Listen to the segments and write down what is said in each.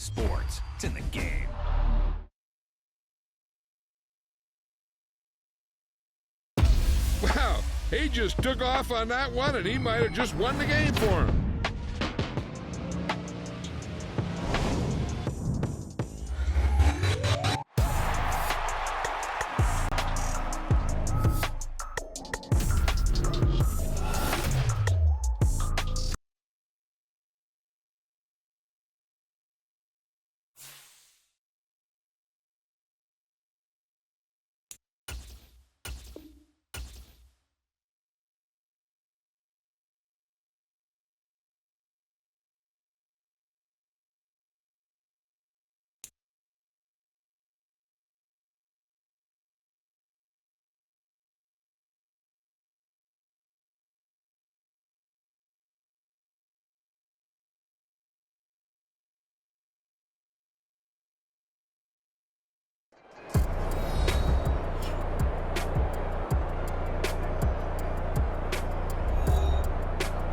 Sports. It's in the game. Wow, he just took off on that one, and he might have just won the game for him.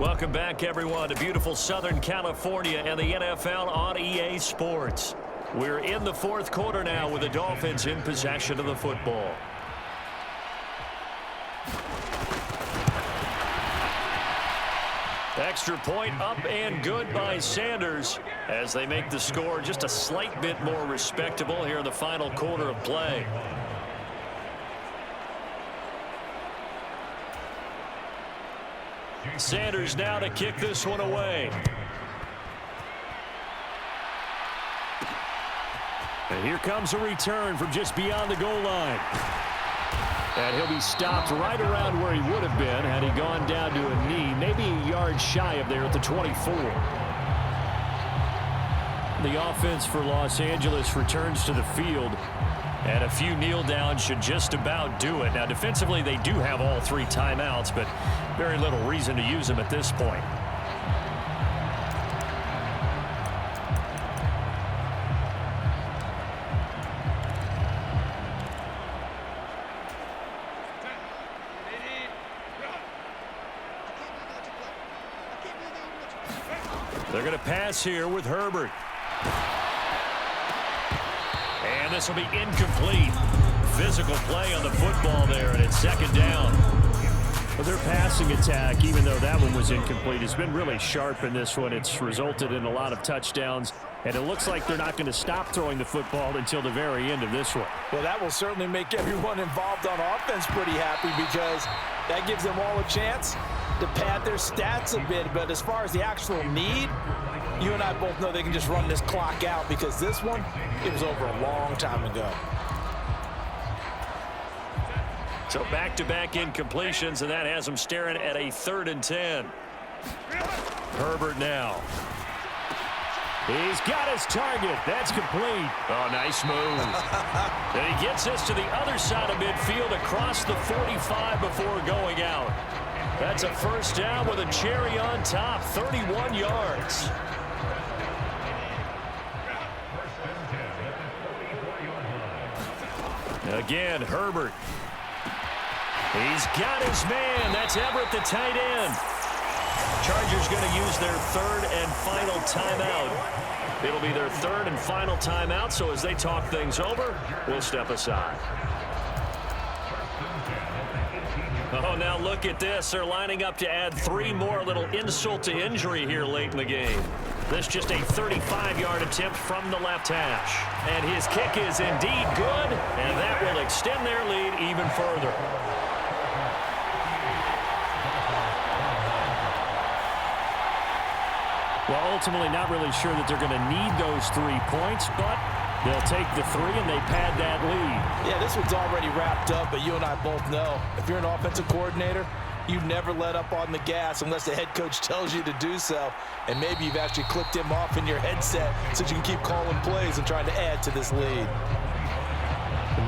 Welcome back, everyone, to beautiful Southern California and the NFL on EA Sports. We're in the fourth quarter now with the Dolphins in possession of the football. Extra point up and good by Sanders as they make the score just a slight bit more respectable here in the final quarter of play. Sanders now to kick this one away. And here comes a return from just beyond the goal line. And he'll be stopped right around where he would have been had he gone down to a knee, maybe a yard shy of there at the 24. The offense for Los Angeles returns to the field, and a few kneel downs should just about do it. Now, defensively, they do have all three timeouts, but very little reason to use them at this point. They're going to pass here with Herbert. And this will be incomplete. Physical play on the football there, and it's second down. Well, their passing attack, even though that one was incomplete, has been really sharp in this one. It's resulted in a lot of touchdowns, and it looks like they're not going to stop throwing the football until the very end of this one. Well, that will certainly make everyone involved on offense pretty happy because that gives them all a chance to pad their stats a bit. But as far as the actual need, you and I both know they can just run this clock out because this one, it was over a long time ago. So back-to-back incompletions, and that has them staring at a 3rd and 10. Herbert now. He's got his target. That's complete. Oh, nice move. And he gets this to the other side of midfield across the 45 before going out. That's a first down with a cherry on top, 31 yards. Again, Herbert. He's got his man. That's Everett, the tight end. Chargers going to use their 3rd and final timeout. It'll be their 3rd and final timeout, so as they talk things over, we'll step aside. Oh, now look at this. They're lining up to add 3 more, a little insult to injury here late in the game. This just a 35-yard attempt from the left hash. And his kick is indeed good, and that will extend their lead even further. Well, ultimately not really sure that they're going to need those 3 points, but they'll take the 3 and they pad that lead. Yeah, this one's already wrapped up, but you and I both know if you're an offensive coordinator, you never let up on the gas unless the head coach tells you to do so. And maybe you've actually clicked him off in your headset so you can keep calling plays and trying to add to this lead.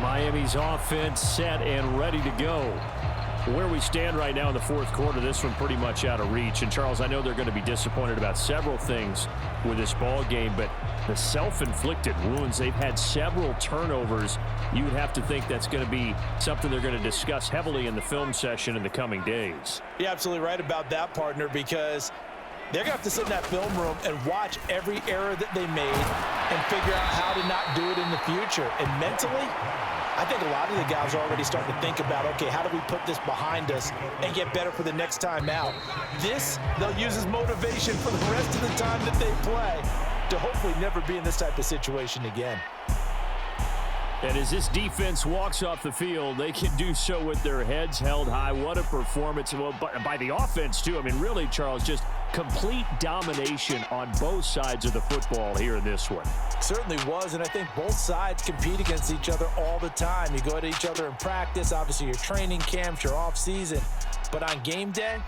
Miami's offense set and ready to go. Where we stand right now in the fourth quarter, this one pretty much out of reach. And, Charles, I know they're going to be disappointed about several things with this ball game, but the self-inflicted wounds, they've had several turnovers. You would have to think that's going to be something they're going to discuss heavily in the film session in the coming days. You're absolutely right about that, partner, because They're going to have to sit in that film room and watch every error that they made and figure out how to not do it in the future. And mentally, I think a lot of the guys are already starting to think about, okay, how do we put this behind us and get better for the next time out? This, they'll use as motivation for the rest of the time that they play to hopefully never be in this type of situation again. And as this defense walks off the field, they can do so with their heads held high. What a performance. Well, by the offense, too. I mean, really, Charles, just complete domination on both sides of the football here in this one. Certainly was, and I think both sides compete against each other all the time. You go at each other in practice, obviously your training camps, your off-season. But on game day,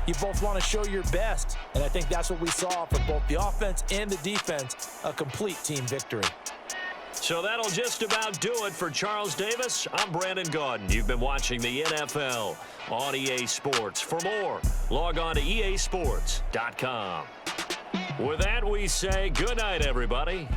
you both want to show your best. And I think that's what we saw from both the offense and the defense, a complete team victory. So that'll just about do it for Charles Davis. I'm Brandon Gaudin. You've been watching the NFL on EA Sports. For more, log on to easports.com. With that, we say good night, everybody.